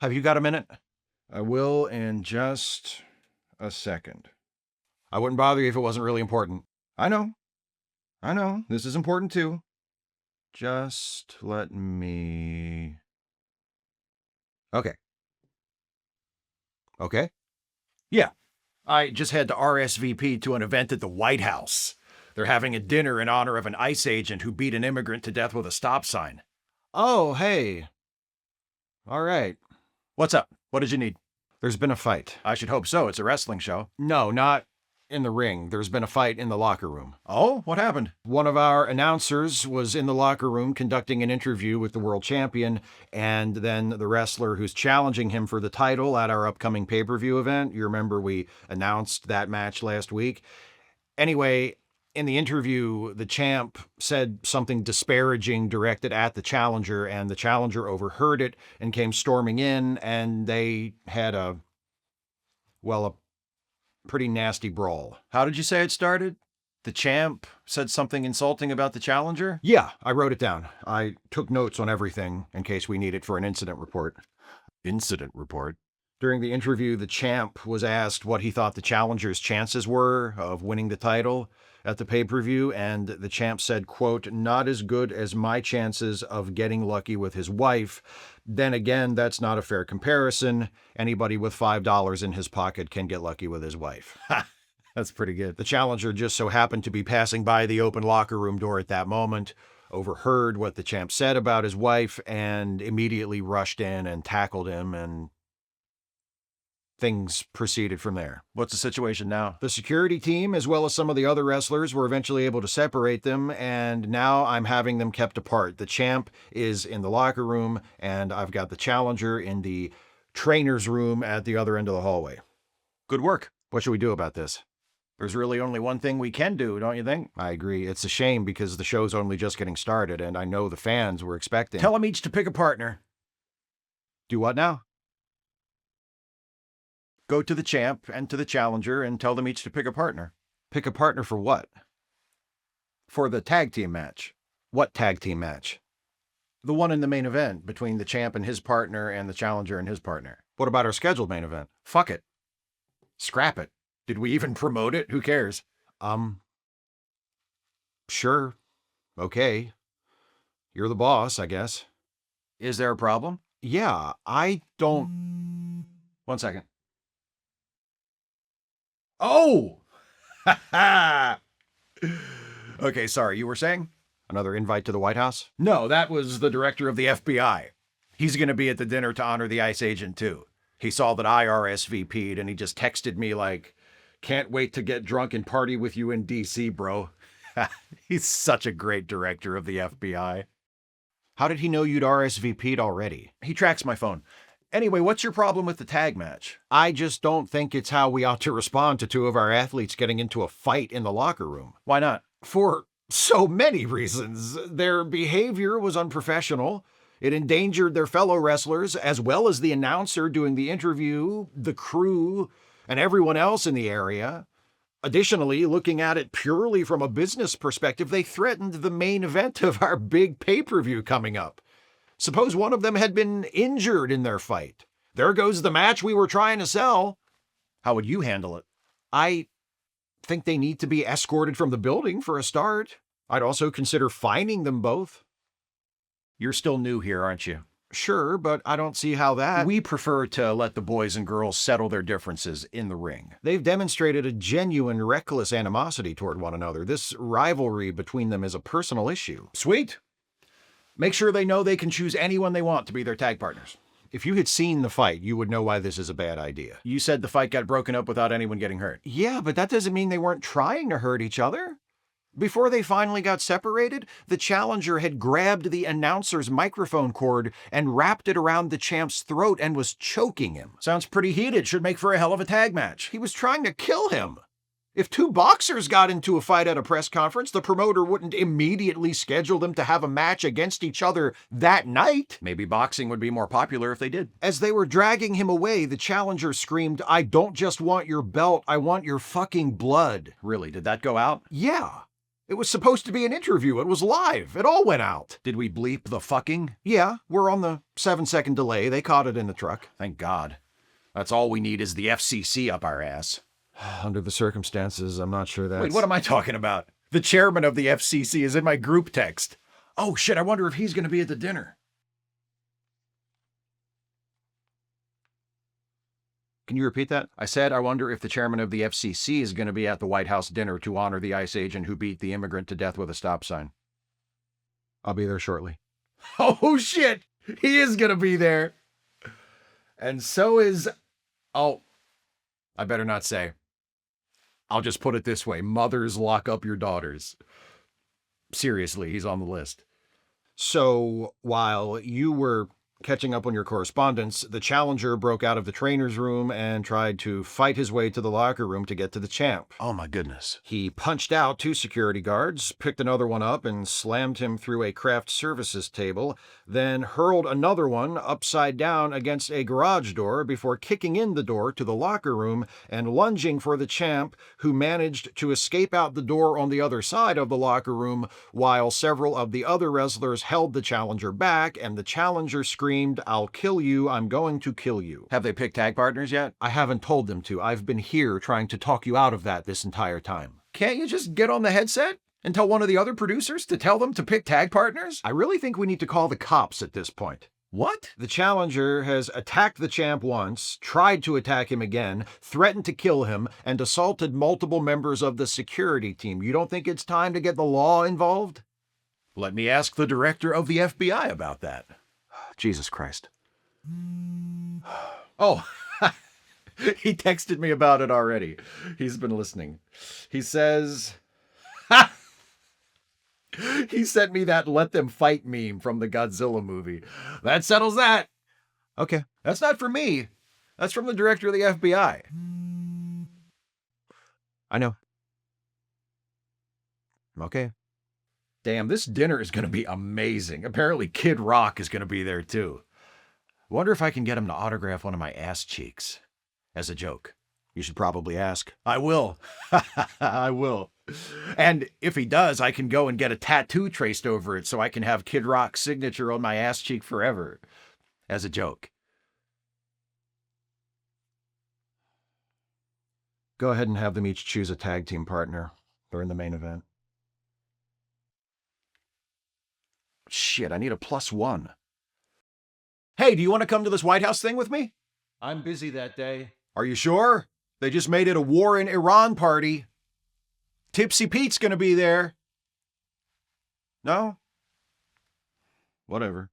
Have you got a minute? I will in just a second. I wouldn't bother you if it wasn't really important. I know. This is important too. Just let me... Okay. Yeah. I just had to RSVP to an event at the White House. They're having a dinner in honor of an ICE agent who beat an immigrant to death with a stop sign. Oh, hey. All right. What's up? What did you need? There's been a fight. I should hope so. It's a wrestling show. No, not in the ring. There's been a fight in the locker room. Oh, what happened? One of our announcers was in the locker room conducting an interview with the world champion, and then the wrestler who's challenging him for the title at our upcoming pay-per-view event. You remember we announced that match last week. Anyway, in the interview, the champ said something disparaging directed at the challenger, and the challenger overheard it and came storming in, and they had a pretty nasty brawl. How did you say it started? The champ said something insulting about the challenger? Yeah, I wrote it down. I took notes on everything in case we need it for an incident report. Incident report? During the interview, the champ was asked what he thought the challenger's chances were of winning the title at the pay-per-view, and the champ said, quote, "Not as good as my chances of getting lucky with his wife. Then again, that's not a fair comparison. Anybody with $5 in his pocket can get lucky with his wife." Ha! That's pretty good. The challenger just so happened to be passing by the open locker room door at that moment, overheard what the champ said about his wife, and immediately rushed in and tackled him, and things proceeded from there. What's the situation now? The security team, as well as some of the other wrestlers, were eventually able to separate them, and now I'm having them kept apart. The champ is in the locker room, and I've got the challenger in the trainer's room at the other end of the hallway. Good work. What should we do about this? There's really only one thing we can do, don't you think? I agree. It's a shame because the show's only just getting started, and I know the fans were expecting... Tell them each to pick a partner. Do what now? Go to the champ and to the challenger and tell them each to pick a partner. Pick a partner for what? For the tag team match. What tag team match? The one in the main event between the champ and his partner and the challenger and his partner. What about our scheduled main event? Fuck it. Scrap it. Did we even promote it? Who cares? Sure. Okay. You're the boss, I guess. Is there a problem? Yeah, I don't... 1 second. Oh! Ha ha! Okay, sorry, you were saying? Another invite to the White House? No, that was the director of the FBI. He's going to be at the dinner to honor the ICE agent, too. He saw that I RSVP'd, and he just texted me like, "Can't wait to get drunk and party with you in D.C., bro." He's such a great director of the FBI. How did he know you'd RSVP'd already? He tracks my phone. Anyway, what's your problem with the tag match? I just don't think it's how we ought to respond to two of our athletes getting into a fight in the locker room. Why not? For so many reasons. Their behavior was unprofessional. It endangered their fellow wrestlers, as well as the announcer doing the interview, the crew, and everyone else in the area. Additionally, looking at it purely from a business perspective, they threatened the main event of our big pay-per-view coming up. Suppose one of them had been injured in their fight. There goes the match we were trying to sell. How would you handle it? I think they need to be escorted from the building for a start. I'd also consider fining them both. You're still new here, aren't you? Sure, but I don't see how that... We prefer to let the boys and girls settle their differences in the ring. They've demonstrated a genuine, reckless animosity toward one another. This rivalry between them is a personal issue. Sweet. Make sure they know they can choose anyone they want to be their tag partners. If you had seen the fight, you would know why this is a bad idea. You said the fight got broken up without anyone getting hurt. Yeah, but that doesn't mean they weren't trying to hurt each other. Before they finally got separated, the challenger had grabbed the announcer's microphone cord and wrapped it around the champ's throat and was choking him. Sounds pretty heated. Should make for a hell of a tag match. He was trying to kill him. If two boxers got into a fight at a press conference, the promoter wouldn't immediately schedule them to have a match against each other that night. Maybe boxing would be more popular if they did. As they were dragging him away, the challenger screamed, "I don't just want your belt, I want your fucking blood." Really? Did that go out? Yeah. It was supposed to be an interview. It was live. It all went out. Did we bleep the fucking? Yeah, we're on the 7-second delay. They caught it in the truck. Thank God. That's all we need is the FCC up our ass. Under the circumstances, I'm not sure that's... Wait, what am I talking about? The chairman of the FCC is in my group text. Oh shit, I wonder if he's going to be at the dinner. Can you repeat that? I said I wonder if the chairman of the FCC is going to be at the White House dinner to honor the ICE agent who beat the immigrant to death with a stop sign. I'll be there shortly. Oh shit, he is going to be there. And so is... Oh, I better not say. I'll just put it this way. Mothers, lock up your daughters. Seriously, he's on the list. So, while you were catching up on your correspondence, the challenger broke out of the trainer's room and tried to fight his way to the locker room to get to the champ. Oh my goodness. He punched out 2 security guards, picked another one up and slammed him through a craft services table, then hurled another one upside down against a garage door before kicking in the door to the locker room and lunging for the champ, who managed to escape out the door on the other side of the locker room while several of the other wrestlers held the challenger back, and the challenger screamed, "I'll kill you, I'm going to kill you." Have they picked tag partners yet? I haven't told them to. I've been here trying to talk you out of that this entire time. Can't you just get on the headset and tell one of the other producers to tell them to pick tag partners? I really think we need to call the cops at this point. What? The challenger has attacked the champ once, tried to attack him again, threatened to kill him, and assaulted multiple members of the security team. You don't think it's time to get the law involved? Let me ask the director of the FBI about that. Jesus Christ. Oh, he texted me about it already. He's been listening. He says... He sent me that "let them fight" meme from the Godzilla movie. That settles that. Okay. That's not for me. That's from the director of the FBI. I know. Okay. Damn, this dinner is going to be amazing. Apparently Kid Rock is going to be there too. Wonder if I can get him to autograph one of my ass cheeks. As a joke. You should probably ask. I will. I will. And if he does, I can go and get a tattoo traced over it so I can have Kid Rock's signature on my ass cheek forever. As a joke. Go ahead and have them each choose a tag team partner during the main event. Shit, I need a +1. Hey, do you want to come to this White House thing with me? I'm busy that day. Are you sure? They just made it a war in Iran party. Tipsy Pete's gonna be there. No? Whatever.